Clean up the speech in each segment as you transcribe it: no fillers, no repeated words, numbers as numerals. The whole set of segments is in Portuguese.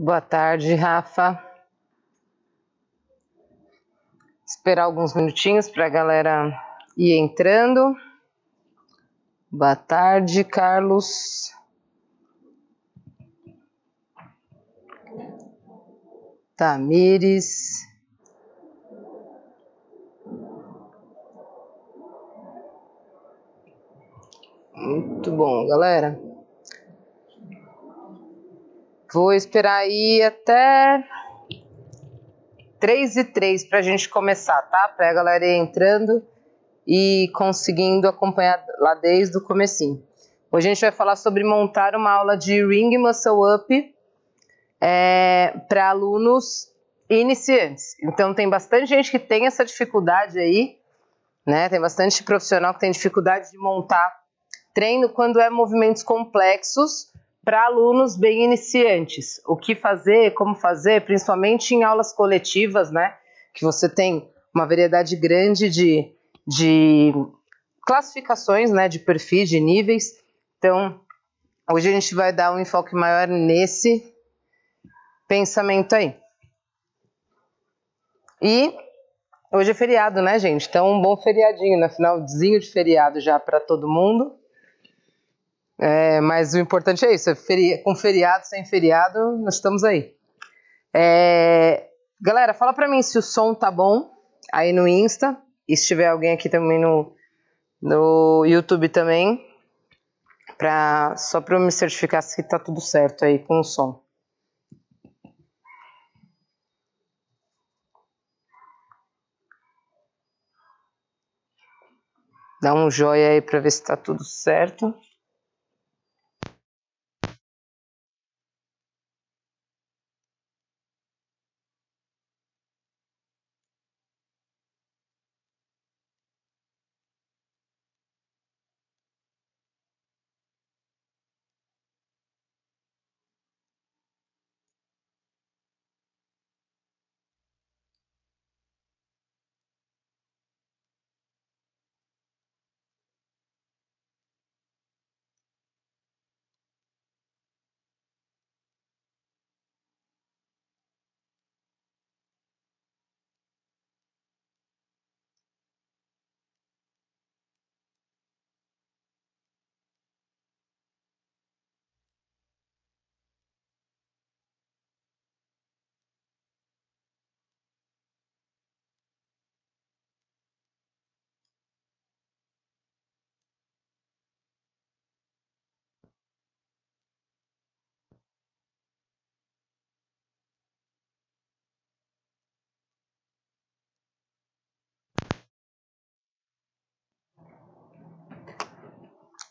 Boa tarde, Rafa. Esperar alguns minutinhos para a galera ir entrando. Boa tarde, Carlos. Tamires. Muito bom, galera. Vou esperar aí até 3h03 para a gente começar, tá? Para a galera ir entrando e conseguindo acompanhar lá desde o comecinho. Hoje a gente vai falar sobre montar uma aula de Ring Muscle Up para alunos iniciantes. Então tem bastante gente que tem essa dificuldade aí, né? Tem bastante profissional que tem dificuldade de montar treino quando é movimentos complexos para alunos bem iniciantes. O que fazer, como fazer, principalmente em aulas coletivas, né? Que você tem uma variedade grande de classificações, né? De perfis, de níveis. Então, hoje a gente vai dar um enfoque maior nesse pensamento aí. E hoje é feriado, né, gente? Então, um bom feriadinho, né? Finalzinho de feriado já para todo mundo. Mas o importante é isso, com feriado, sem feriado, nós estamos aí. Galera, fala pra mim se o som tá bom aí no Insta, e se tiver alguém aqui também no YouTube também, só pra eu me certificar se tá tudo certo aí com o som. Dá um joinha aí pra ver se tá tudo certo.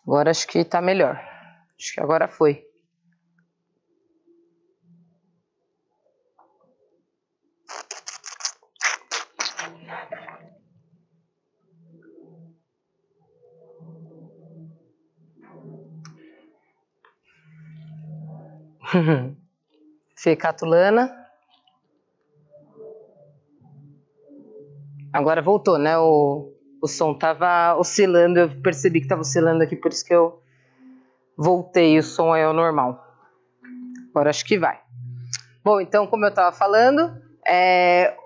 Agora acho que tá melhor. Acho que agora foi. Fê Catulana. Agora voltou, né? O som tava oscilando, eu percebi que tava oscilando aqui, por isso que eu voltei, o som é o normal. Agora acho que vai. Bom, então, como eu tava falando,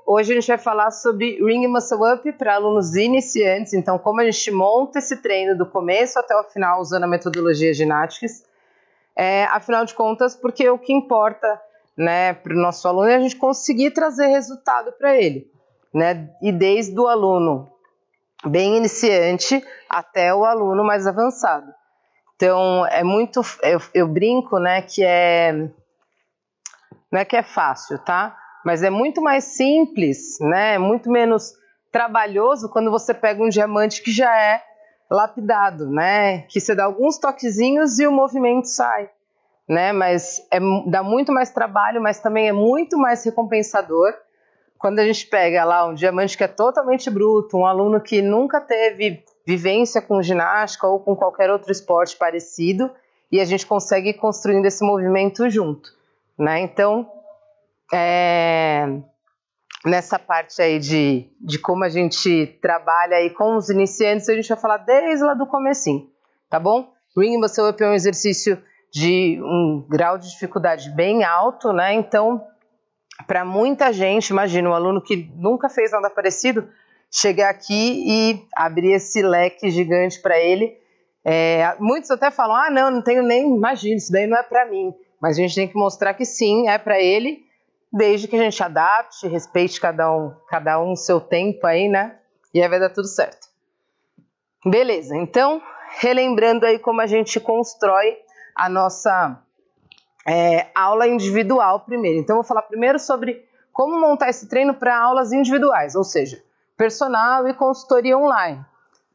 hoje a gente vai falar sobre Ring Muscle Up para alunos iniciantes. Então, como a gente monta esse treino do começo até o final usando a metodologia Gymnastics. Afinal de contas, porque o que importa, né, para o nosso aluno é a gente conseguir trazer resultado para ele, né? E desde o aluno bem iniciante até o aluno mais avançado. Então, eu brinco, né, que não é que é fácil, tá? Mas é muito mais simples, né? Muito menos trabalhoso quando você pega um diamante que já é lapidado, né? Que você dá alguns toquezinhos e o movimento sai, né? Mas dá muito mais trabalho, mas também é muito mais recompensador quando a gente pega lá um diamante que é totalmente bruto, um aluno que nunca teve vivência com ginástica ou com qualquer outro esporte parecido, e a gente consegue ir construindo esse movimento junto, né? Então, nessa parte aí de como a gente trabalha aí com os iniciantes, a gente vai falar desde lá do comecinho, tá bom? Ring Muscle Up é um exercício de um grau de dificuldade bem alto, né? Então, para muita gente, imagina um aluno que nunca fez nada parecido, chegar aqui e abrir esse leque gigante para ele. Muitos até falam, não tenho nem, imagina, isso daí não é para mim. Mas a gente tem que mostrar que sim, é para ele, desde que a gente adapte, respeite cada um seu tempo aí, né? E aí vai dar tudo certo. Beleza, então, relembrando aí como a gente constrói a nossa aula individual primeiro. Então, eu vou falar primeiro sobre como montar esse treino para aulas individuais, ou seja, personal e consultoria online,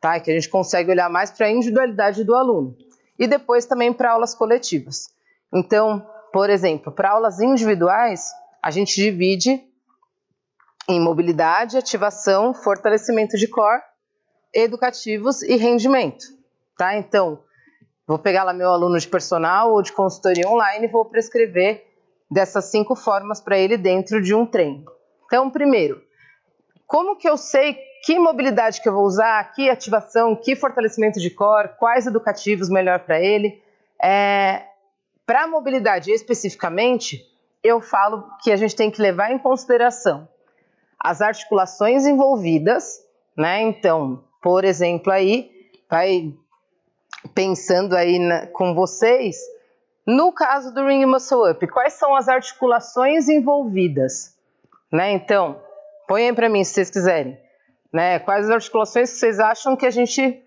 tá? Que a gente consegue olhar mais para a individualidade do aluno. E depois também para aulas coletivas. Então, por exemplo, para aulas individuais, a gente divide em mobilidade, ativação, fortalecimento de core, educativos e rendimento, tá? Então, vou pegar lá meu aluno de personal ou de consultoria online e vou prescrever dessas 5 formas para ele dentro de um treino. Então, primeiro, como que eu sei que mobilidade que eu vou usar, que ativação, que fortalecimento de core, quais educativos melhor para ele? Para a mobilidade especificamente, eu falo que a gente tem que levar em consideração as articulações envolvidas, né? Então, por exemplo, aí, vai pensando aí com vocês, no caso do Ring Muscle Up, quais são as articulações envolvidas, né? Então, põe aí para mim se vocês quiserem, né? Quais as articulações que vocês acham que a gente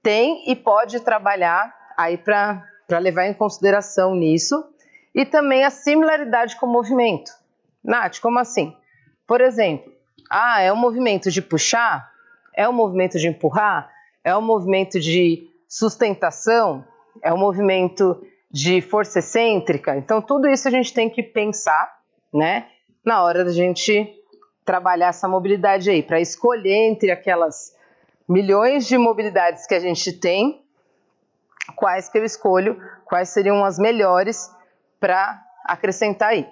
tem e pode trabalhar aí para levar em consideração nisso, e também a similaridade com o movimento. Nath, como assim? Por exemplo, é um movimento de puxar? É um movimento de empurrar? É um movimento de sustentação? É um movimento de força excêntrica? Então, tudo isso a gente tem que pensar, né, na hora da gente trabalhar essa mobilidade aí, para escolher entre aquelas milhões de mobilidades que a gente tem, quais que eu escolho, quais seriam as melhores para acrescentar aí.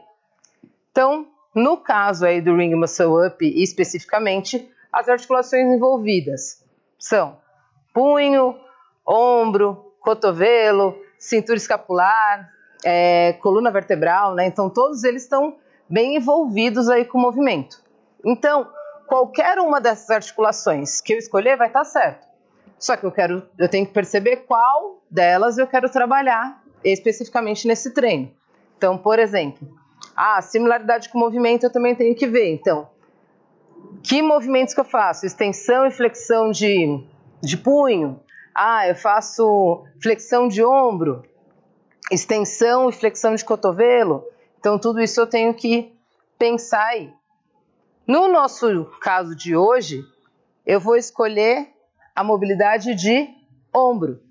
Então, no caso aí do Ring Muscle Up, especificamente, as articulações envolvidas são punho, ombro, cotovelo, cintura escapular, coluna vertebral, né? Então, todos eles estão bem envolvidos aí com o movimento. Então, qualquer uma dessas articulações que eu escolher vai estar certo. Só que eu tenho que perceber qual delas eu quero trabalhar especificamente nesse treino. Então, por exemplo, a similaridade com o movimento eu também tenho que ver. Então, que movimentos que eu faço? Extensão e flexão de punho. Eu faço flexão de ombro, extensão e flexão de cotovelo. Então, tudo isso eu tenho que pensar aí. No nosso caso de hoje, eu vou escolher a mobilidade de ombro,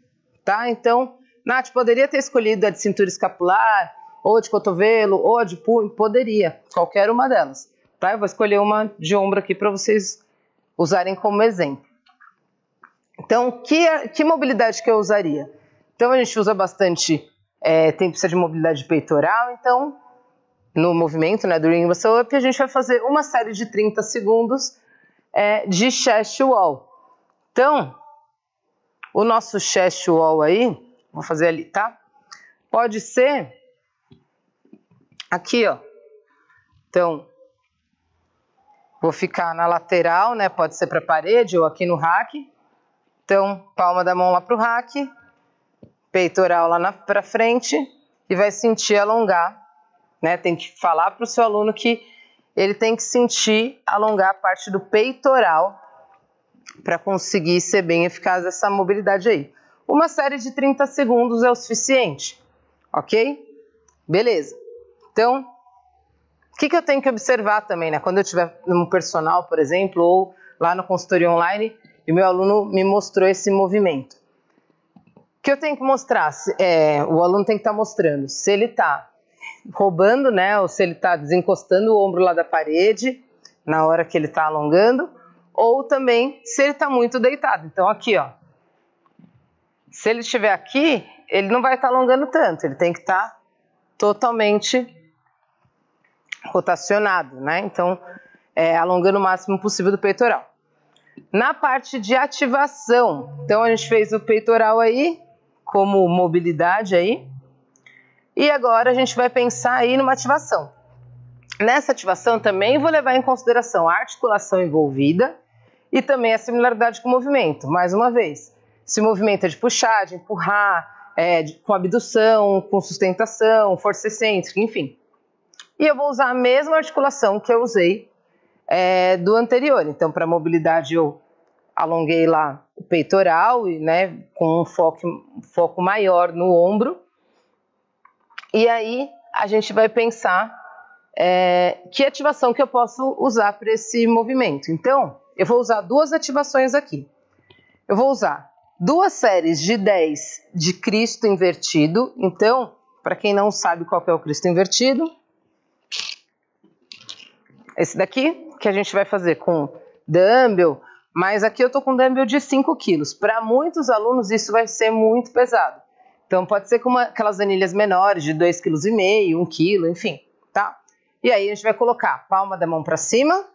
tá? Então, Nath, poderia ter escolhido a de cintura escapular, ou de cotovelo, ou a de punho? Poderia, qualquer uma delas, tá? Eu vou escolher uma de ombro aqui para vocês usarem como exemplo. Então, que mobilidade que eu usaria? Então, a gente usa bastante, precisa de mobilidade peitoral, então, no movimento, né, do Ring Muscle Up, a gente vai fazer uma série de 30 segundos de chest wall. Então, o nosso chest wall aí, vou fazer ali, tá? Pode ser aqui, ó. Então, vou ficar na lateral, né? Pode ser para a parede ou aqui no rack. Então, palma da mão lá para o rack, peitoral lá para frente e vai sentir alongar, né? Tem que falar para o seu aluno que ele tem que sentir alongar a parte do peitoral para conseguir ser bem eficaz essa mobilidade aí. Uma série de 30 segundos é o suficiente, ok? Beleza. Então, o que eu tenho que observar também, né? Quando eu estiver no personal, por exemplo, ou lá no consultoria online, e meu aluno me mostrou esse movimento. O que eu tenho que mostrar? O aluno tem que estar mostrando se ele está roubando, né? Ou se ele está desencostando o ombro lá da parede na hora que ele está alongando, ou também se ele está muito deitado. Então, aqui, ó. Se ele estiver aqui, ele não vai estar alongando tanto, ele tem que estar totalmente rotacionado, né? Então, alongando o máximo possível do peitoral. Na parte de ativação, então a gente fez o peitoral aí, como mobilidade aí. E agora a gente vai pensar aí numa ativação. Nessa ativação também vou levar em consideração a articulação envolvida e também a similaridade com o movimento. Mais uma vez, se o movimento é de puxar, de empurrar, com abdução, com sustentação, força excêntrica, enfim. E eu vou usar a mesma articulação que eu usei do anterior. Então, para mobilidade eu alonguei lá o peitoral, né, com um foco maior no ombro. E aí a gente vai pensar que ativação que eu posso usar para esse movimento. Então, eu vou usar duas ativações aqui. Eu vou usar 2 séries de 10 de Cristo invertido. Então, para quem não sabe qual que é o Cristo invertido, esse daqui, que a gente vai fazer com dumbbell, mas aqui eu tô com dumbbell de 5 quilos. Para muitos alunos isso vai ser muito pesado. Então pode ser com aquelas anilhas menores de 2,5 kg, 1 kg, enfim, tá? E aí a gente vai colocar a palma da mão para cima,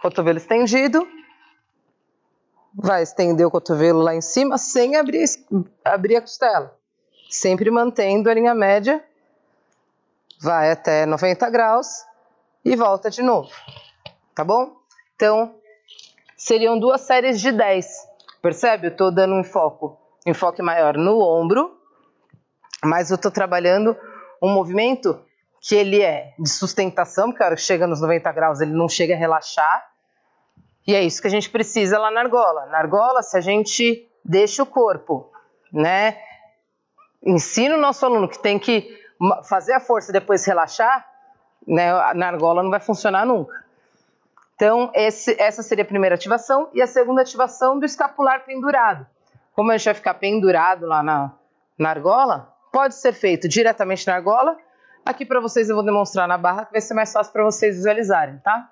cotovelo estendido, vai estender o cotovelo lá em cima sem abrir a costela. Sempre mantendo a linha média, vai até 90 graus e volta de novo, tá bom? Então, seriam 2 séries de 10, percebe? Eu tô dando um enfoque maior no ombro, mas eu tô trabalhando um movimento que ele é de sustentação, porque a hora que chega nos 90 graus ele não chega a relaxar, e é isso que a gente precisa lá na argola. Na argola, se a gente deixa o corpo, né, ensina o nosso aluno que tem que fazer a força e depois relaxar, né, na argola não vai funcionar nunca. Então, essa seria a primeira ativação, e a segunda ativação do escapular pendurado. Como a gente vai ficar pendurado lá na argola, pode ser feito diretamente na argola. Aqui para vocês eu vou demonstrar na barra, que vai ser mais fácil para vocês visualizarem, tá?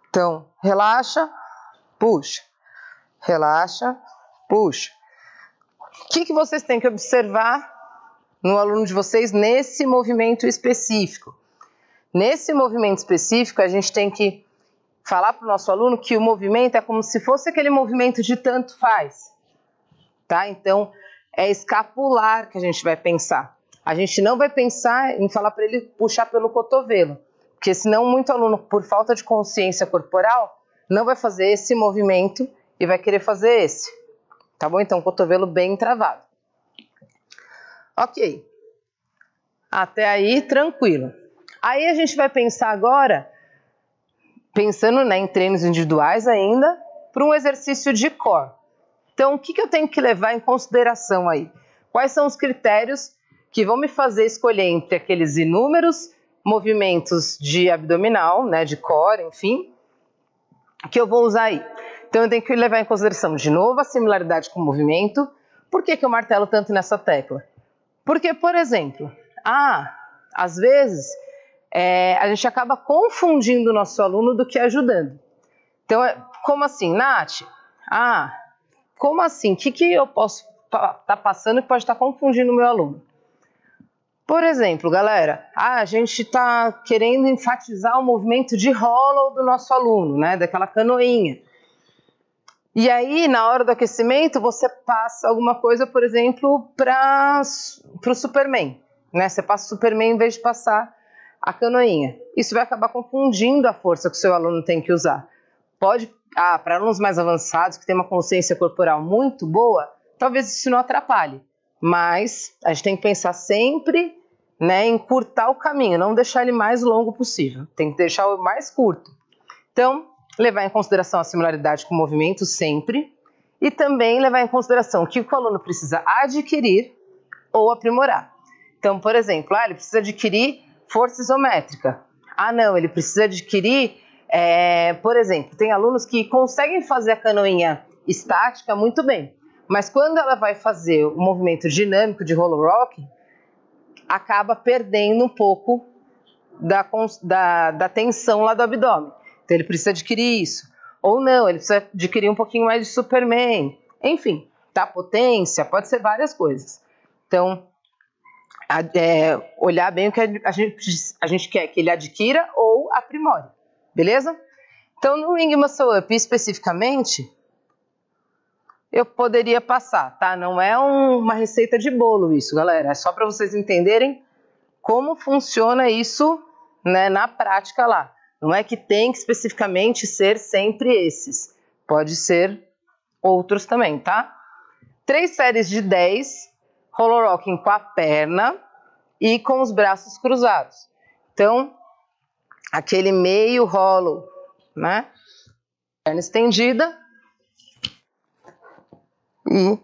Então, relaxa, puxa, relaxa, puxa. O que vocês têm que observar no aluno de vocês nesse movimento específico? Nesse movimento específico, a gente tem que falar para o nosso aluno que o movimento é como se fosse aquele movimento de tanto faz, tá? Então, é escapular que a gente vai pensar. A gente não vai pensar em falar para ele puxar pelo cotovelo, porque senão muito aluno, por falta de consciência corporal, não vai fazer esse movimento e vai querer fazer esse, tá bom? Então, cotovelo bem travado. Ok. Até aí, tranquilo. Aí a gente vai pensar agora, pensando, né, em treinos individuais ainda, para um exercício de core. Então, o que eu tenho que levar em consideração aí? Quais são os critérios que vão me fazer escolher entre aqueles inúmeros movimentos de abdominal, né, de core, enfim, que eu vou usar aí? Então, eu tenho que levar em consideração, de novo, a similaridade com o movimento. Por que eu martelo tanto nessa tecla? Porque, por exemplo, às vezes a gente acaba confundindo o nosso aluno do que ajudando. Então, como assim, Nath? Como assim? O que eu posso estar passando que pode estar confundindo o meu aluno? Por exemplo, galera, a gente está querendo enfatizar o movimento de hollow do nosso aluno, né? Daquela canoinha. E aí, na hora do aquecimento, você passa alguma coisa, por exemplo, para o Superman, né? Você passa o Superman em vez de passar a canoinha. Isso vai acabar confundindo a força que o seu aluno tem que usar. Para alunos mais avançados, que têm uma consciência corporal muito boa, talvez isso não atrapalhe. Mas a gente tem que pensar sempre, né, em encurtar o caminho, não deixar ele mais longo possível. Tem que deixar o mais curto. Então, levar em consideração a similaridade com o movimento sempre, e também levar em consideração o que o aluno precisa adquirir ou aprimorar. Então, por exemplo, ele precisa adquirir força isométrica. Não, ele precisa adquirir, por exemplo, tem alunos que conseguem fazer a canoinha estática muito bem, mas quando ela vai fazer o movimento dinâmico de roller rock, acaba perdendo um pouco da tensão lá do abdômen. Então ele precisa adquirir isso. Ou não, ele precisa adquirir um pouquinho mais de Superman. Enfim, tá? Potência, pode ser várias coisas. Então, olhar bem o que a gente quer que ele adquira ou aprimore. Beleza? Então, no Ring Muscle Up especificamente, eu poderia passar, tá? Não é uma receita de bolo isso, galera. É só para vocês entenderem como funciona isso, né, na prática lá. Não é que tem que especificamente ser sempre esses. Pode ser outros também, tá? 3 séries de 10, roller rocking com a perna e com os braços cruzados. Então, aquele meio rolo, né? Perna estendida e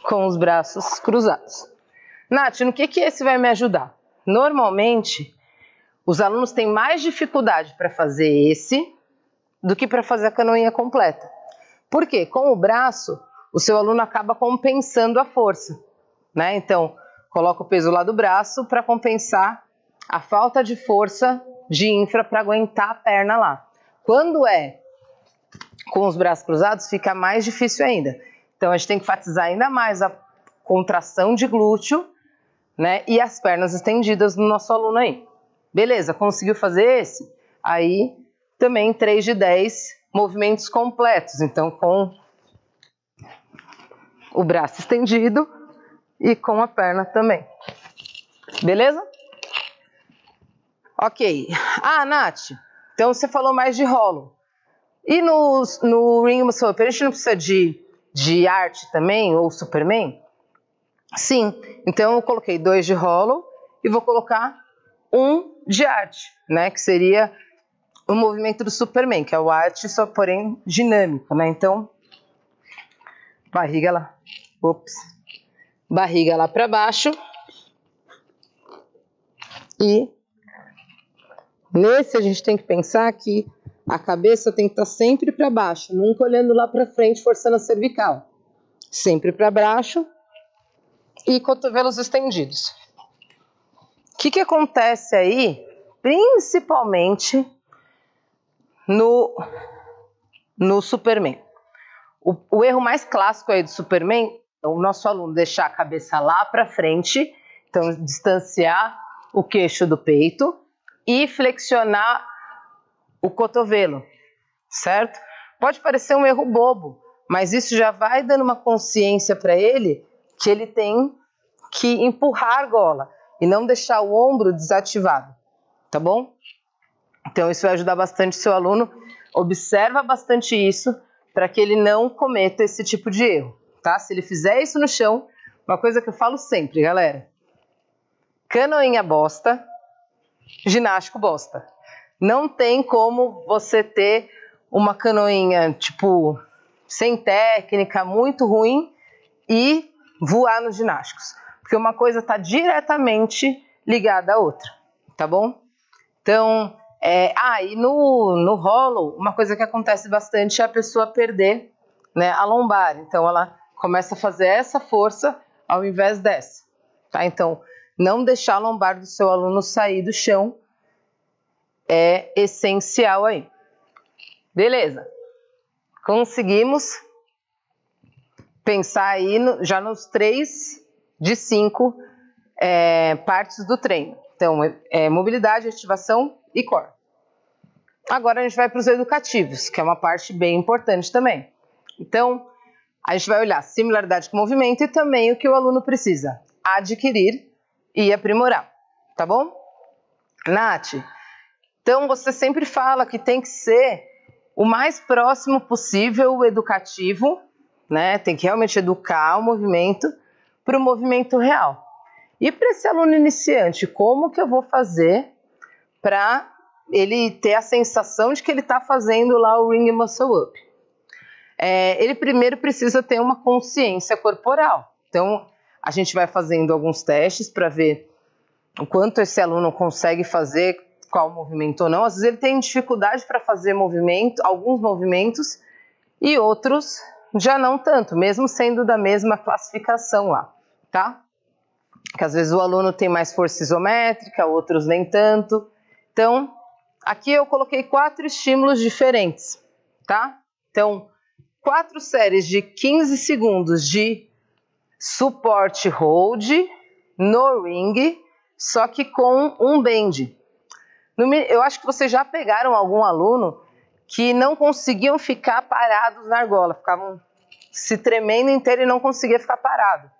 com os braços cruzados. Nath, no que esse vai me ajudar? Normalmente, os alunos têm mais dificuldade para fazer esse do que para fazer a canoinha completa. Por quê? Com o braço, o seu aluno acaba compensando a força, né? Então, coloca o peso lá do braço para compensar a falta de força de infra para aguentar a perna lá. Quando é com os braços cruzados, fica mais difícil ainda. Então, a gente tem que enfatizar ainda mais a contração de glúteo, né? E as pernas estendidas no nosso aluno aí. Beleza, conseguiu fazer esse? Aí, também 3 de 10 movimentos completos. Então, com o braço estendido e com a perna também. Beleza? Ok. Ah, Nath, então você falou mais de rolo. E no Ring Muscle Up, a gente não precisa de arte também, ou Superman? Sim. Então eu coloquei 2 de rolo e vou colocar 1 de arte, né? Que seria o movimento do Superman, que é o arte, só porém dinâmico, né? Então, barriga lá. Ops. Barriga lá para baixo. E nesse a gente tem que pensar que a cabeça tem que estar sempre para baixo, nunca olhando lá para frente, forçando a cervical. Sempre para baixo e cotovelos estendidos. O que acontece aí, principalmente no Superman? O erro mais clássico aí do Superman é o nosso aluno deixar a cabeça lá para frente, então distanciar o queixo do peito e flexionar o cotovelo, certo? Pode parecer um erro bobo, mas isso já vai dando uma consciência para ele que ele tem que empurrar a argola e não deixar o ombro desativado, tá bom? Então isso vai ajudar bastante o seu aluno. Observa bastante isso para que ele não cometa esse tipo de erro, tá? Se ele fizer isso no chão, uma coisa que eu falo sempre, galera: canoinha bosta, ginástico bosta. Não tem como você ter uma canoinha, tipo, sem técnica, muito ruim e voar nos ginásticos. Porque uma coisa está diretamente ligada à outra, tá bom? Então, e no rolo, uma coisa que acontece bastante é a pessoa perder, né, a lombar. Então, ela começa a fazer essa força ao invés dessa, tá? Então, não deixar a lombar do seu aluno sair do chão é essencial aí. Beleza. Conseguimos pensar aí já nos 3 de 5 partes do treino. Então, mobilidade, ativação e core. Agora a gente vai para os educativos, que é uma parte bem importante também. Então, a gente vai olhar similaridade com movimento e também o que o aluno precisa adquirir e aprimorar, tá bom? Nath, então você sempre fala que tem que ser o mais próximo possível o educativo, né? Tem que realmente educar o movimento para o movimento real. E para esse aluno iniciante, como que eu vou fazer para ele ter a sensação de que ele está fazendo lá o Ring Muscle Up? Ele primeiro precisa ter uma consciência corporal. Então, a gente vai fazendo alguns testes para ver o quanto esse aluno consegue fazer qual movimento ou não. Às vezes ele tem dificuldade para fazer alguns movimentos e outros já não tanto, mesmo sendo da mesma classificação lá, tá? Que às vezes o aluno tem mais força isométrica, outros nem tanto. Então, aqui eu coloquei 4 estímulos diferentes, tá? Então, 4 séries de 15 segundos de support hold no ring, só que com um bend. Eu acho que vocês já pegaram algum aluno que não conseguiam ficar parados na argola, ficavam se tremendo inteiro e não conseguia ficar parado.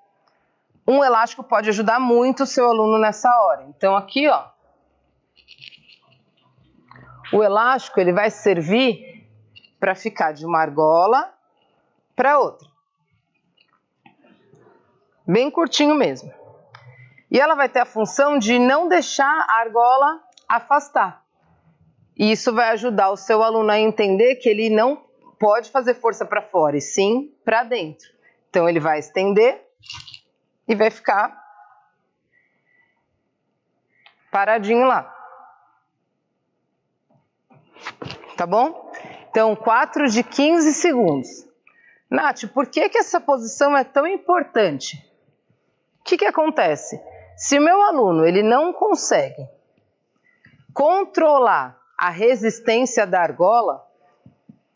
Um elástico pode ajudar muito o seu aluno nessa hora. Então aqui, ó, o elástico ele vai servir para ficar de uma argola para outra. Bem curtinho mesmo. E ela vai ter a função de não deixar a argola afastar. E isso vai ajudar o seu aluno a entender que ele não pode fazer força para fora, e sim para dentro. Então ele vai estender e vai ficar paradinho lá. Tá bom? Então 4 de 15 segundos. Nath, por que essa posição é tão importante? O que acontece? Se o meu aluno ele não consegue controlar a resistência da argola,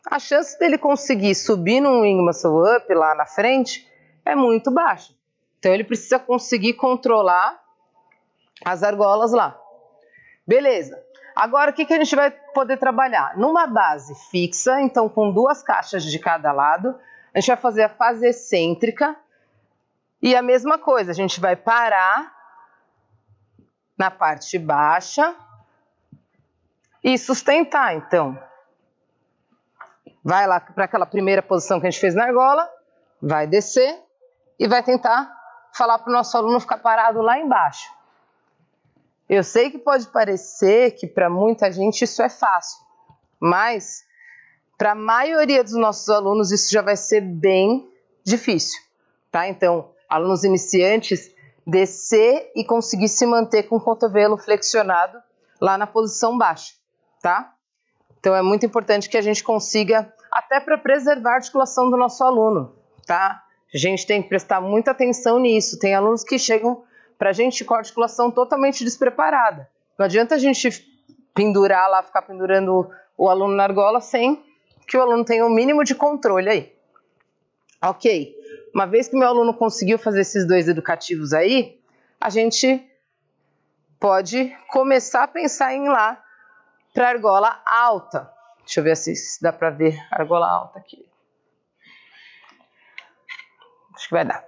a chance dele conseguir subir num Ring Muscle Up lá na frente é muito baixa. Então ele precisa conseguir controlar as argolas lá. Beleza. Agora o que a gente vai poder trabalhar? Numa base fixa, então com 2 caixas de cada lado, a gente vai fazer a fase excêntrica e a mesma coisa, a gente vai parar na parte baixa e sustentar, então. Vai lá para aquela primeira posição que a gente fez na argola, vai descer e vai tentar falar para o nosso aluno ficar parado lá embaixo. Eu sei que pode parecer que para muita gente isso é fácil, mas para a maioria dos nossos alunos isso já vai ser bem difícil, tá? Então, alunos iniciantes, descer e conseguir se manter com o cotovelo flexionado lá na posição baixa, tá? Então é muito importante que a gente consiga, até para preservar a articulação do nosso aluno, tá? A gente tem que prestar muita atenção nisso. Tem alunos que chegam pra gente com a articulação totalmente despreparada. Não adianta a gente pendurar lá, ficar pendurando o aluno na argola sem que o aluno tenha o mínimo de controle aí. Ok, uma vez que meu aluno conseguiu fazer esses 2 educativos aí, a gente pode começar a pensar em ir lá para argola alta. Deixa eu ver se dá para ver a argola alta aqui. Acho que vai dar.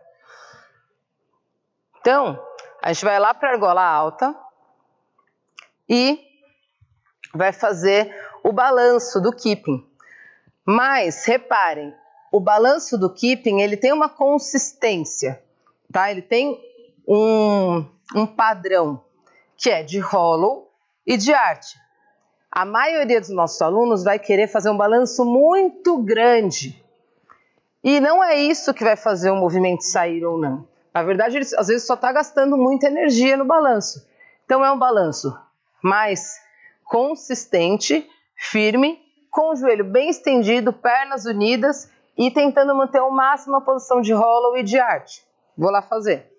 Então, a gente vai lá para a argola alta e vai fazer o balanço do keeping. Mas, reparem, o balanço do keeping, ele tem uma consistência, tá? Ele tem um padrão, que é de hollow e de arch. A maioria dos nossos alunos vai querer fazer um balanço muito grande. E não é isso que vai fazer o movimento sair ou não. Na verdade, ele às vezes só está gastando muita energia no balanço. Então é um balanço mais consistente, firme, com o joelho bem estendido, pernas unidas e tentando manter ao máximo a posição de hollow e de arch. Vou lá fazer.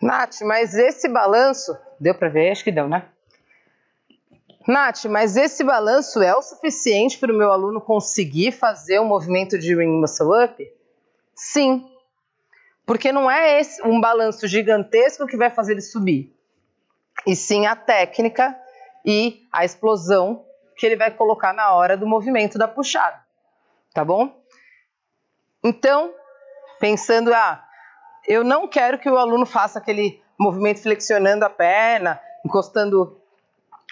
Nath, mas esse balanço... Deu para ver? Acho que deu, né? Nath, mas esse balanço é o suficiente para o meu aluno conseguir fazer o movimento de Ring Muscle Up? Sim. Porque não é esse um balanço gigantesco que vai fazer ele subir. E sim a técnica e a explosão que ele vai colocar na hora do movimento da puxada. Tá bom? Então, pensando... eu não quero que o aluno faça aquele movimento flexionando a perna, encostando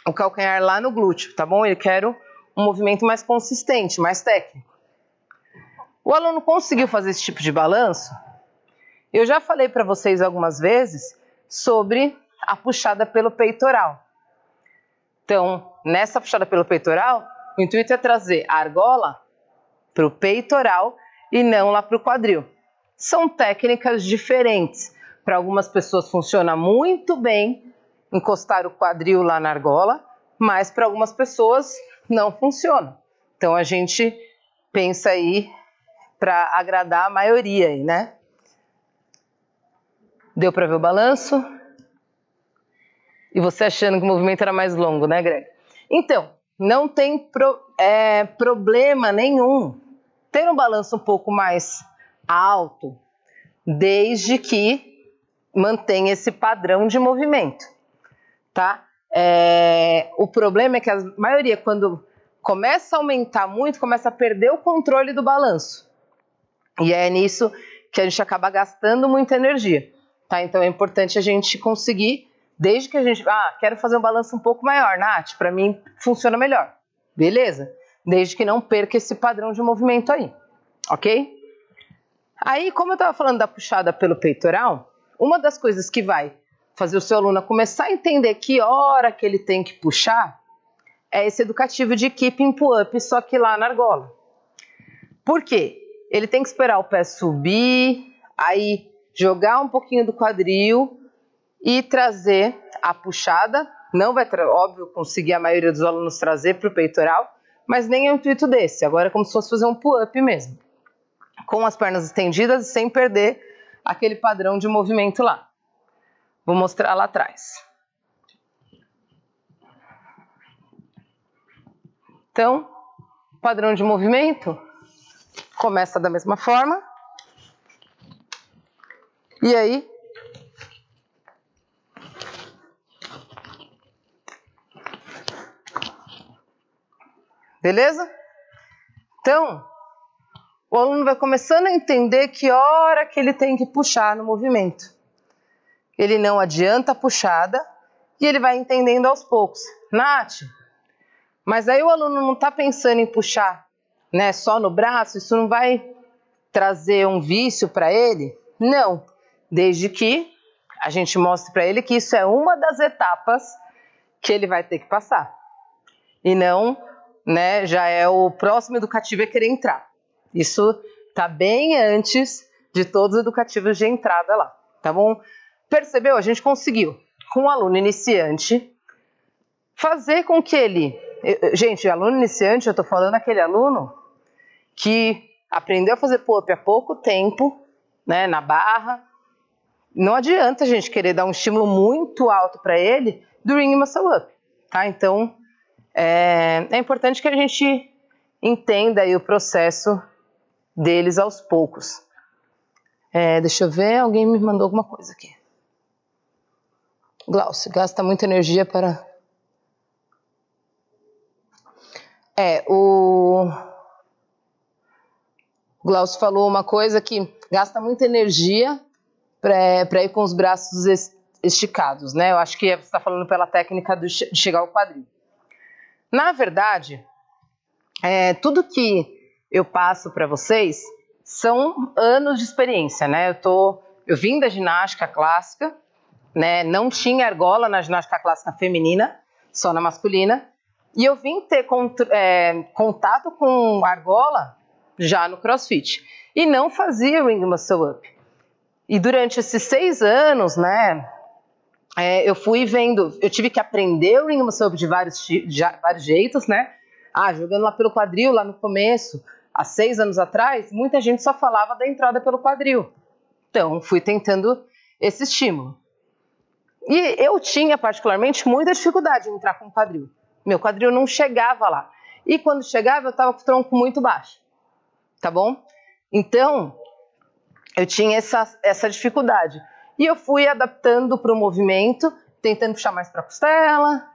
o calcanhar lá no glúteo, tá bom? Eu quero um movimento mais consistente, mais técnico. O aluno conseguiu fazer esse tipo de balanço? Eu já falei para vocês algumas vezes sobre a puxada pelo peitoral. Então, nessa puxada pelo peitoral, o intuito é trazer a argola para o peitoral e não lá para o quadril. São técnicas diferentes. Para algumas pessoas funciona muito bem encostar o quadril lá na argola, mas para algumas pessoas não funciona. Então a gente pensa aí para agradar a maioria aí, né? Deu para ver o balanço? E você achando que o movimento era mais longo, né, Greg? Então, não tem problema nenhum ter um balanço um pouco mais alto, desde que mantenha esse padrão de movimento, tá? O problema é que a maioria, quando começa a aumentar muito, começa a perder o controle do balanço. E é nisso que a gente acaba gastando muita energia, tá? Então é importante a gente conseguir, desde que a gente... quero fazer um balanço um pouco maior, Nath, para mim funciona melhor. Beleza? Desde que não perca esse padrão de movimento aí, ok? Aí, como eu estava falando da puxada pelo peitoral, uma das coisas que vai fazer o seu aluno começar a entender que hora que ele tem que puxar é esse educativo de keeping pull-up, só que lá na argola. Por quê? Ele tem que esperar o pé subir, aí jogar um pouquinho do quadril e trazer a puxada. Não vai, óbvio, conseguir a maioria dos alunos trazer para o peitoral, mas nem é o intuito desse. Agora é como se fosse fazer um pull-up mesmo, com as pernas estendidas e sem perder aquele padrão de movimento lá. Vou mostrar lá atrás. Então, padrão de movimento começa da mesma forma. E aí, beleza? Então, o aluno vai começando a entender que hora que ele tem que puxar no movimento. Ele não adianta a puxada e ele vai entendendo aos poucos. Nath, mas aí o aluno não está pensando em puxar, né, só no braço, isso não vai trazer um vício para ele? Não, desde que a gente mostre para ele que isso é uma das etapas que ele vai ter que passar. E não, né, já é o próximo educativo é querer entrar. Isso está bem antes de todos os educativos de entrada lá, tá bom? Percebeu? A gente conseguiu, com o aluno iniciante, fazer com que ele... Gente, aluno iniciante, eu estou falando aquele aluno que aprendeu a fazer pull-up há pouco tempo, né, na barra. Não adianta a gente querer dar um estímulo muito alto para ele do Ring Muscle Up, tá? Então, é importante que a gente entenda aí o processo deles aos poucos. Deixa eu ver, alguém me mandou alguma coisa aqui. Glaucio, gasta muita energia para... O Glaucio falou uma coisa que gasta muita energia para ir com os braços esticados, né? Eu acho que você está falando pela técnica de chegar ao quadril. Na verdade, tudo que eu passo para vocês são anos de experiência, né? Eu vim da ginástica clássica, né? Não tinha argola na ginástica clássica feminina, só na masculina. E eu vim ter contato com argola já no CrossFit. E não fazia Ring Muscle Up. E durante esses 6 anos, né, eu fui vendo, eu tive que aprender o Ring Muscle Up de vários jeitos, né? Jogando lá pelo quadril, lá no começo, há 6 anos atrás, muita gente só falava da entrada pelo quadril. Então, fui tentando esse estímulo. E eu tinha, particularmente, muita dificuldade em entrar com o quadril. Meu quadril não chegava lá. E quando chegava, eu estava com o tronco muito baixo. Tá bom? Então, eu tinha essa dificuldade. E eu fui adaptando para o movimento, tentando puxar mais para a costela,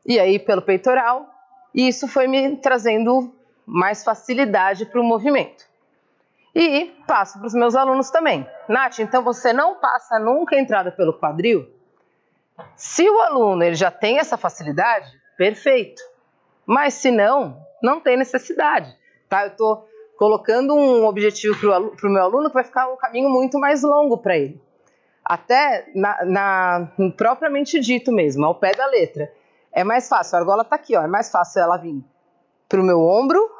e aí pelo peitoral. E isso foi me trazendo mais facilidade para o movimento. E passo para os meus alunos também. Nath, então você não passa nunca a entrada pelo quadril? Se o aluno ele já tem essa facilidade, perfeito. Mas se não, não tem necessidade. Tá? Eu estou colocando um objetivo para o meu aluno que vai ficar um caminho muito mais longo para ele. Até propriamente dito mesmo, ao pé da letra. É mais fácil, a argola está aqui, ó, é mais fácil ela vir para o meu ombro,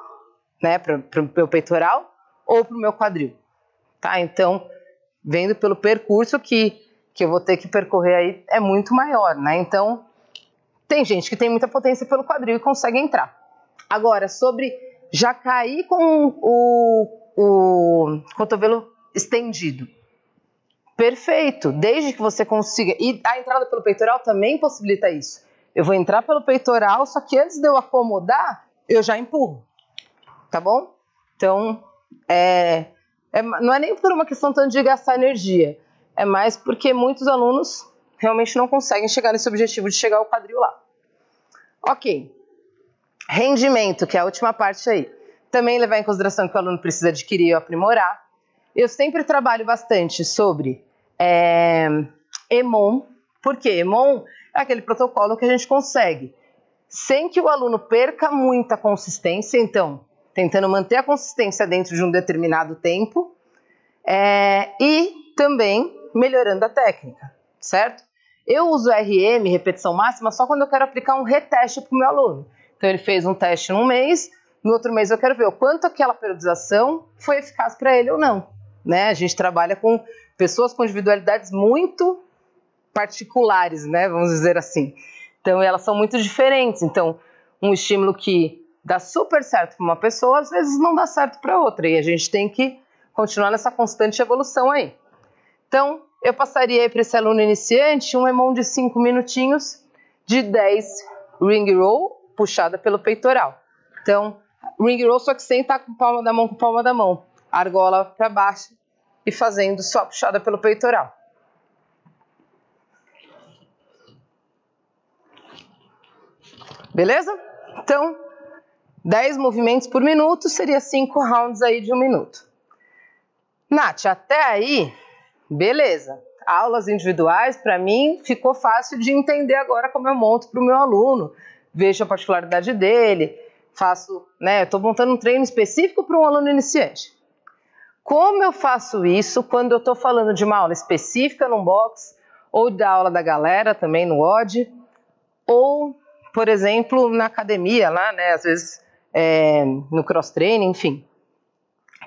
né, para o meu peitoral, ou para o meu quadril. Tá? Então, vendo pelo percurso que eu vou ter que percorrer aí, é muito maior, né? Então, tem gente que tem muita potência pelo quadril e consegue entrar. Agora, sobre já cair com o cotovelo estendido. Perfeito, desde que você consiga... E a entrada pelo peitoral também possibilita isso. Eu vou entrar pelo peitoral, só que antes de eu acomodar, eu já empurro, tá bom? Então, não é nem por uma questão tanto de gastar energia, é mais porque muitos alunos realmente não conseguem chegar nesse objetivo de chegar ao quadril lá. Ok. Rendimento, que é a última parte aí. Também levar em consideração que o aluno precisa adquirir e aprimorar. Eu sempre trabalho bastante sobre EMON, porque EMON é aquele protocolo que a gente consegue, sem que o aluno perca muita consistência, então, tentando manter a consistência dentro de um determinado tempo, e também melhorando a técnica, certo? Eu uso RM, repetição máxima, só quando eu quero aplicar um reteste para o meu aluno. Então, ele fez um teste num mês, no outro mês eu quero ver o quanto aquela periodização foi eficaz para ele ou não. Né? A gente trabalha com pessoas com individualidades muito particulares, né? Vamos dizer assim. Então, elas são muito diferentes. Então, um estímulo que dá super certo para uma pessoa, às vezes não dá certo para outra. E a gente tem que continuar nessa constante evolução aí. Então, eu passaria para esse aluno iniciante um EMON de 5 minutinhos de 10 ring roll puxada pelo peitoral. Então, ring roll só que sem estar com palma da mão, argola para baixo e fazendo só puxada pelo peitoral. Beleza? Então, 10 movimentos por minuto seria 5 rounds aí de 1 minuto. Nath, até aí, beleza. Aulas individuais, para mim, ficou fácil de entender agora como eu monto para o meu aluno. Vejo a particularidade dele, faço, né? Estou montando um treino específico para um aluno iniciante. Como eu faço isso quando eu estou falando de uma aula específica no box, ou da aula da galera também no WOD, ou, por exemplo, na academia lá, né? Às vezes no cross-training, enfim.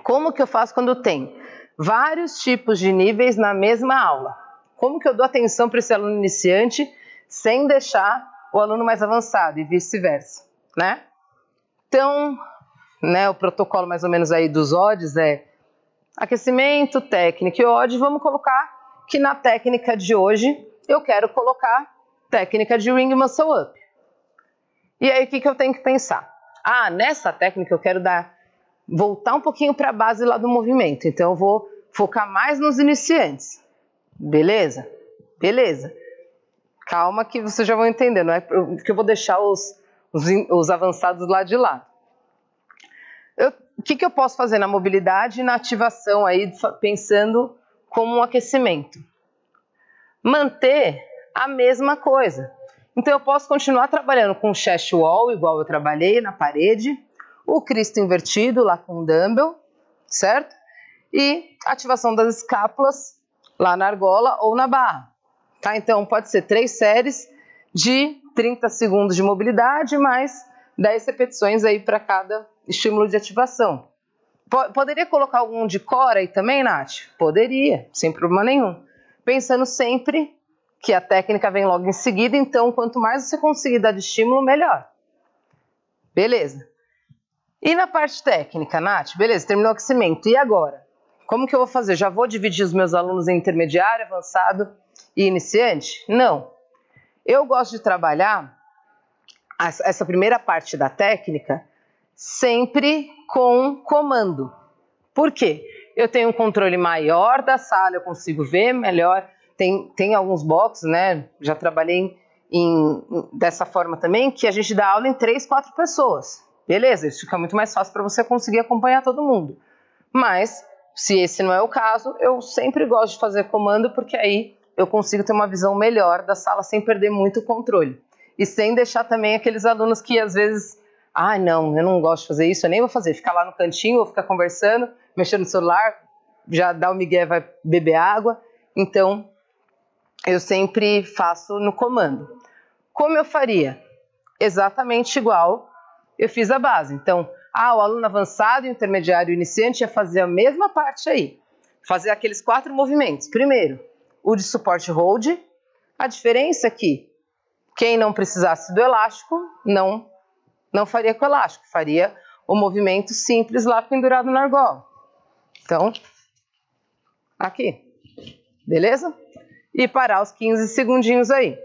Como que eu faço quando tem vários tipos de níveis na mesma aula? Como que eu dou atenção para esse aluno iniciante sem deixar o aluno mais avançado e vice-versa, né? Então, né, o protocolo mais ou menos aí dos ODs é aquecimento, técnica e OD. Vamos colocar que na técnica de hoje eu quero colocar técnica de Ring Muscle Up. E aí o que eu tenho que pensar? Ah, nessa técnica eu quero voltar um pouquinho para a base lá do movimento. Então eu vou focar mais nos iniciantes. Beleza? Beleza. Calma que vocês já vão entender, não é porque eu vou deixar os avançados lá de lado. O que eu posso fazer na mobilidade e na ativação aí, pensando como um aquecimento? Manter a mesma coisa. Então eu posso continuar trabalhando com o chest wall, igual eu trabalhei na parede, o Cristo invertido lá com o dumbbell, certo? E ativação das escápulas lá na argola ou na barra. Tá? Então pode ser 3 séries de 30 segundos de mobilidade, mais 10 repetições aí para cada estímulo de ativação. Poderia colocar algum de core aí também, Nath? Poderia, sem problema nenhum. Pensando sempre que a técnica vem logo em seguida, então quanto mais você conseguir dar de estímulo, melhor. Beleza. E na parte técnica, Nath? Beleza, terminou o aquecimento. E agora? Como que eu vou fazer? Já vou dividir os meus alunos em intermediário, avançado e iniciante? Não. Eu gosto de trabalhar essa primeira parte da técnica sempre com comando. Por quê? Eu tenho um controle maior da sala, eu consigo ver melhor. Tem alguns boxes, né? Já trabalhei dessa forma também, que a gente dá aula em 3, 4 pessoas. Beleza, isso fica muito mais fácil para você conseguir acompanhar todo mundo. Mas, se esse não é o caso, eu sempre gosto de fazer comando, porque aí eu consigo ter uma visão melhor da sala sem perder muito o controle. E sem deixar também aqueles alunos que às vezes, não, eu não gosto de fazer isso, eu nem vou fazer. Ficar lá no cantinho ou ficar conversando, mexendo no celular, já dá o migué, vai beber água. Então, eu sempre faço no comando. Como eu faria? Exatamente igual eu fiz a base. Então, o aluno avançado, intermediário e iniciante ia fazer a mesma parte aí. Fazer aqueles 4 movimentos. Primeiro, o de suporte hold. A diferença é que quem não precisasse do elástico, não faria com o elástico. Faria o movimento simples lá pendurado na argola. Então, aqui. Beleza? E parar os 15 segundinhos aí.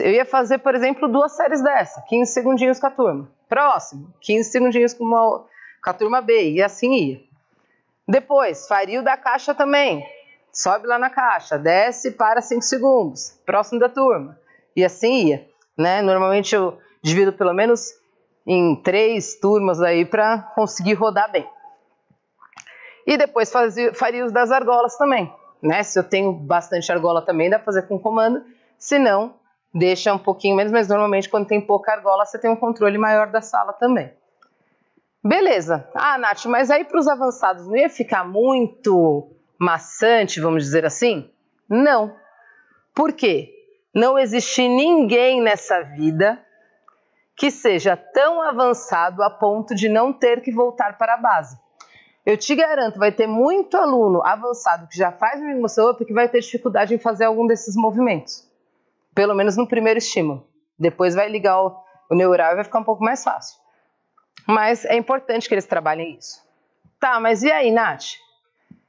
Eu ia fazer, por exemplo, 2 séries dessa, 15 segundinhos com a turma. próximo, 15 segundinhos com a turma B, e assim ia. Depois, faria o da caixa também. Sobe lá na caixa, desce, para 5 segundos, próximo da turma. E assim ia, né? Normalmente eu divido pelo menos em 3 turmas aí para conseguir rodar bem. E depois faria os das argolas também, né? Se eu tenho bastante argola também, dá para fazer com comando. Se não, deixa um pouquinho menos, mas normalmente quando tem pouca argola, você tem um controle maior da sala também. Beleza. Ah, Nath, mas aí para os avançados não ia ficar muito maçante, vamos dizer assim? Não. Por quê? Não existe ninguém nessa vida que seja tão avançado a ponto de não ter que voltar para a base. Eu te garanto, vai ter muito aluno avançado que já faz o Ring Muscle Up que vai ter dificuldade em fazer algum desses movimentos. Pelo menos no primeiro estímulo. Depois vai ligar o neural e vai ficar um pouco mais fácil. Mas é importante que eles trabalhem isso. Tá, mas e aí, Nath?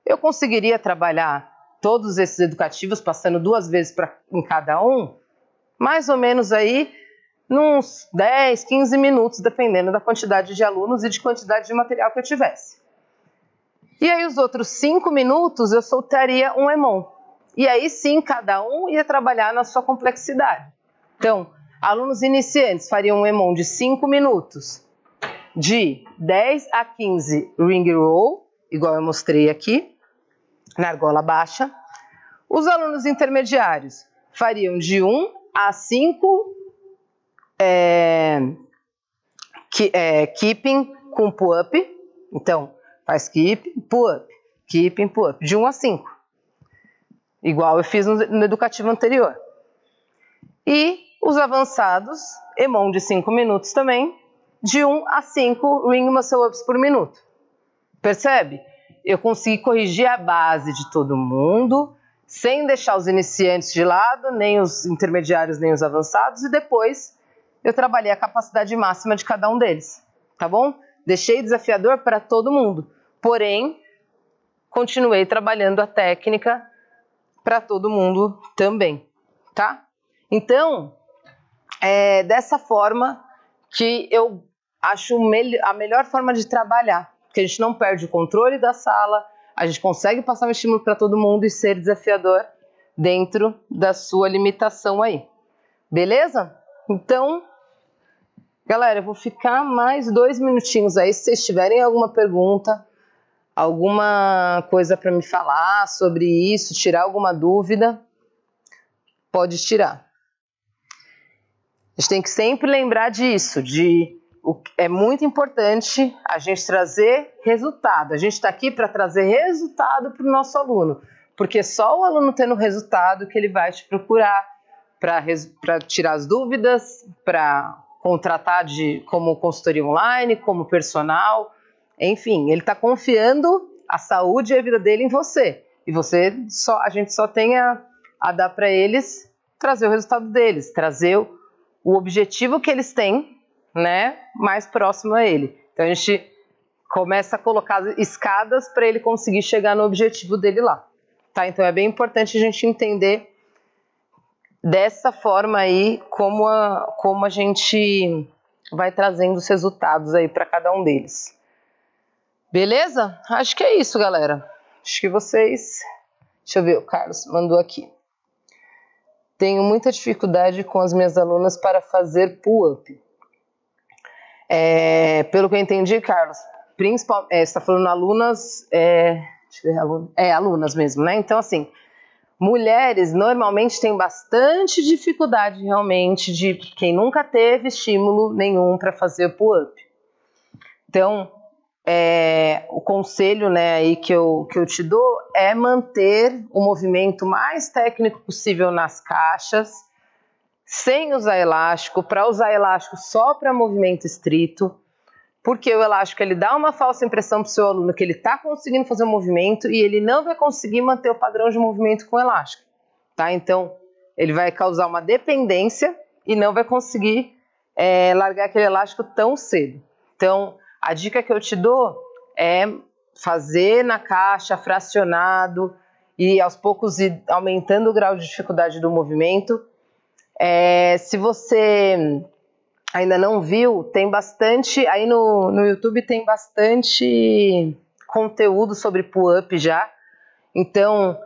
Eu conseguiria trabalhar todos esses educativos passando 2 vezes em cada um? Mais ou menos aí, uns 10, 15 minutos, dependendo da quantidade de alunos e de quantidade de material que eu tivesse. E aí os outros 5 minutos eu soltaria um EMON. E aí sim, cada um ia trabalhar na sua complexidade. Então, alunos iniciantes fariam um EMON de 5 minutos, de 10 a 15 ring roll, igual eu mostrei aqui, na argola baixa. Os alunos intermediários fariam de 1 a 5 keeping com pull-up. Então, faz keep, pull-up, keeping, pull-up, de 1 a 5. Igual eu fiz no educativo anterior. E os avançados, EMON de 5 minutos também, de 1 a 5 ring muscle ups por minuto. Percebe? Eu consegui corrigir a base de todo mundo, sem deixar os iniciantes de lado, nem os intermediários, nem os avançados, e depois eu trabalhei a capacidade máxima de cada um deles, tá bom? Deixei desafiador para todo mundo, porém, continuei trabalhando a técnica para todo mundo também, tá? Então, é dessa forma que eu acho a melhor forma de trabalhar, porque a gente não perde o controle da sala, a gente consegue passar um estímulo para todo mundo e ser desafiador dentro da sua limitação aí. Beleza? Então, galera, eu vou ficar mais 2 minutinhos aí, se vocês tiverem alguma pergunta, alguma coisa para me falar sobre isso, tirar alguma dúvida, pode tirar. A gente tem que sempre lembrar disso, é muito importante a gente trazer resultado. A gente está aqui para trazer resultado para o nosso aluno, porque só o aluno tendo resultado que ele vai te procurar para tirar as dúvidas, para contratar como consultoria online, como personal, enfim, ele está confiando a saúde e a vida dele em você. E a gente só tem a dar para eles, trazer o resultado deles, trazer o objetivo que eles têm, né, mais próximo a ele. Então a gente começa a colocar escadas para ele conseguir chegar no objetivo dele lá, tá? Então é bem importante a gente entender dessa forma aí como a gente vai trazendo os resultados aí para cada um deles. Beleza? Acho que é isso, galera. Acho que vocês... Deixa eu ver, o Carlos mandou aqui. Tenho muita dificuldade com as minhas alunas para fazer pull-up. Pelo que eu entendi, Carlos, você está falando alunas, deixa eu ver, alunas mesmo, né? Então, assim, mulheres normalmente têm bastante dificuldade realmente de quem nunca teve estímulo nenhum para fazer pull-up. Então, o conselho, né, aí que eu te dou é manter o movimento mais técnico possível nas caixas, sem usar elástico, para usar elástico só para movimento estrito, porque o elástico ele dá uma falsa impressão para o seu aluno que ele está conseguindo fazer o movimento e ele não vai conseguir manter o padrão de movimento com elástico, tá? Então, ele vai causar uma dependência e não vai conseguir largar aquele elástico tão cedo. Então, a dica que eu te dou é fazer na caixa, fracionado, e aos poucos ir aumentando o grau de dificuldade do movimento. Se você ainda não viu, tem bastante, aí no YouTube tem bastante conteúdo sobre pull-up já, então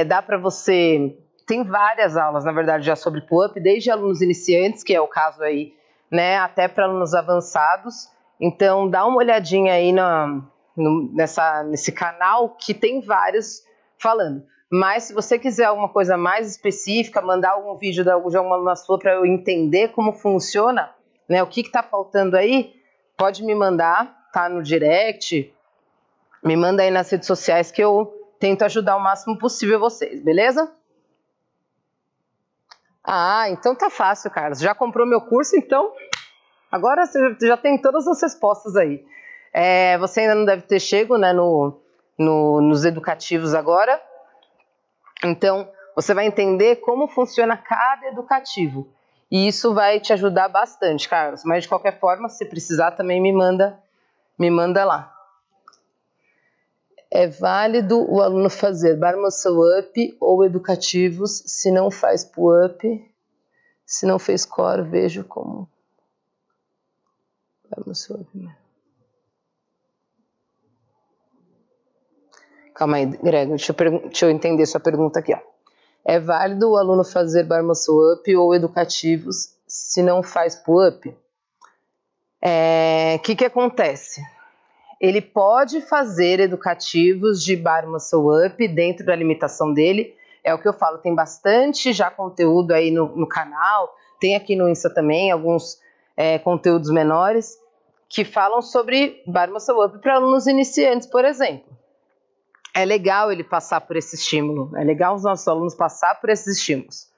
dá para você, tem várias aulas na verdade já sobre pull-up, desde alunos iniciantes, que é o caso aí, né, até para alunos avançados, então dá uma olhadinha aí nesse canal que tem vários falando. Mas se você quiser alguma coisa mais específica, mandar algum vídeo de alguma aluna sua para eu entender como funciona, né, o que está faltando aí, pode me mandar, tá no direct, me manda aí nas redes sociais que eu tento ajudar o máximo possível vocês, beleza? Ah, então tá fácil, Carlos. Já comprou meu curso, então agora você já tem todas as respostas aí. Você ainda não deve ter chego, né, nos educativos agora, então você vai entender como funciona cada educativo. E isso vai te ajudar bastante, Carlos. Mas de qualquer forma, se precisar, também me manda lá. É válido o aluno fazer bar muscle up ou educativos se não faz pull-up, se não fez core, vejo como bar muscle up. Calma aí, Greg, deixa eu entender sua pergunta aqui, ó. É válido o aluno fazer bar muscle up ou educativos se não faz pull-up? Que acontece? Ele pode fazer educativos de bar muscle up dentro da limitação dele, é o que eu falo, tem bastante já conteúdo aí no canal, tem aqui no Insta também alguns conteúdos menores que falam sobre bar muscle up para alunos iniciantes, por exemplo. É legal ele passar por esse estímulo, é legal os nossos alunos passar por esses estímulos.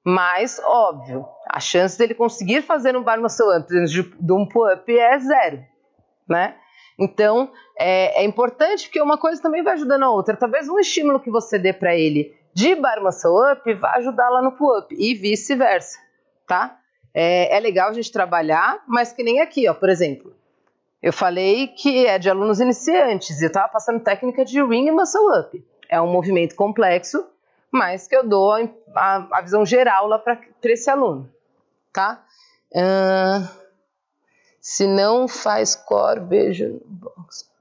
Mas, óbvio, a chance dele conseguir fazer um bar muscle up de um pull-up é 0, né? Então, é importante porque uma coisa também vai ajudando a outra. Talvez um estímulo que você dê para ele de bar muscle up vai ajudar lá no pull-up e vice-versa, tá? É legal a gente trabalhar, mas que nem aqui, ó, por exemplo. Eu falei que é de alunos iniciantes e eu estava passando técnica de ring muscle up. É um movimento complexo, mas que eu dou a visão geral lá para esse aluno, tá? Se não faz core, veja no box.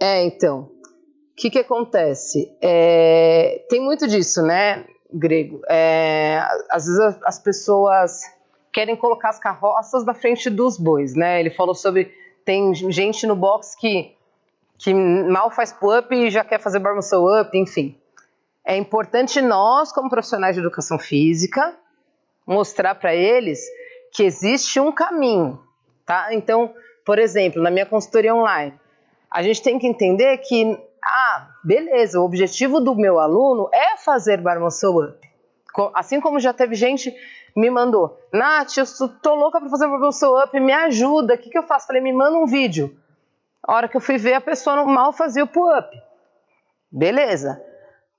Então, o que acontece? Tem muito disso, né, Grego? Às vezes as pessoas querem colocar as carroças na frente dos bois, né? Ele falou sobre, tem gente no box que mal faz pull-up e já quer fazer bar muscle up, enfim. É importante nós, como profissionais de educação física, mostrar para eles que existe um caminho, tá? Então, por exemplo, na minha consultoria online, a gente tem que entender que, beleza, o objetivo do meu aluno é fazer bar muscle up. Assim como já teve gente me mandou, Nath, eu tô louca para fazer bar muscle up, me ajuda, o que eu faço? Falei, me manda um vídeo. A hora que eu fui ver, a pessoa mal fazia o pull-up. Beleza.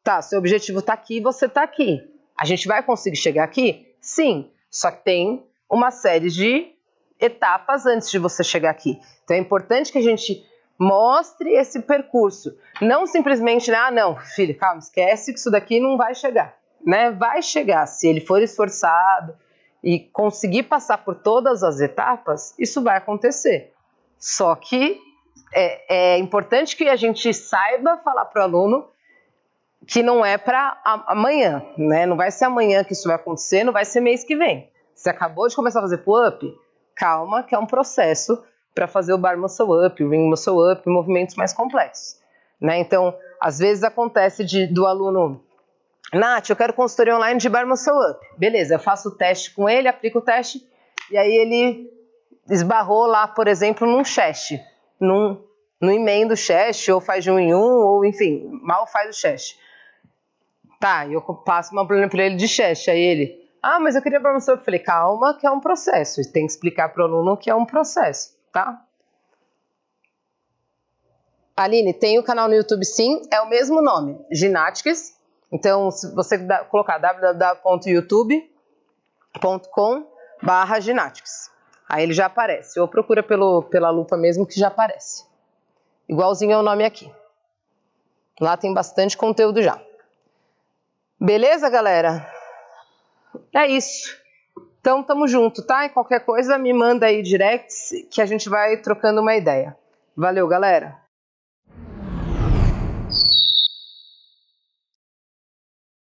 Tá, seu objetivo tá aqui, você tá aqui. A gente vai conseguir chegar aqui? Sim, só que tem uma série de etapas antes de você chegar aqui. Então é importante que a gente mostre esse percurso. Não simplesmente, não, filho, calma, esquece que isso daqui não vai chegar. Né? Vai chegar, se ele for esforçado e conseguir passar por todas as etapas, isso vai acontecer. Só que é importante que a gente saiba falar para o aluno que não é para amanhã, né? Não vai ser amanhã que isso vai acontecer, não vai ser mês que vem. Você acabou de começar a fazer pull-up? Calma, que é um processo para fazer o bar muscle up, o ring muscle up, movimentos mais complexos, né? Então, às vezes acontece do aluno, Nath, eu quero consultoria online de bar muscle up. Beleza, eu faço o teste com ele, aplico o teste, e aí ele esbarrou lá, por exemplo, num chest, no emendo chest, ou faz de 1 em 1, ou enfim, mal faz o chest. Tá, eu passo uma planilha para ele de chest, aí ele, mas eu queria bar muscle up. Eu falei, calma, que é um processo, e tem que explicar para o aluno que é um processo, tá? Aline, tem o canal no YouTube sim, é o mesmo nome, Ginatics. Então, se você colocar www.youtube.com/ginatics, aí ele já aparece, ou procura pela lupa mesmo que já aparece. Igualzinho é o nome aqui. Lá tem bastante conteúdo já. Beleza, galera? É isso. Então, tamo junto, tá? E qualquer coisa, me manda aí directs que a gente vai trocando uma ideia. Valeu, galera!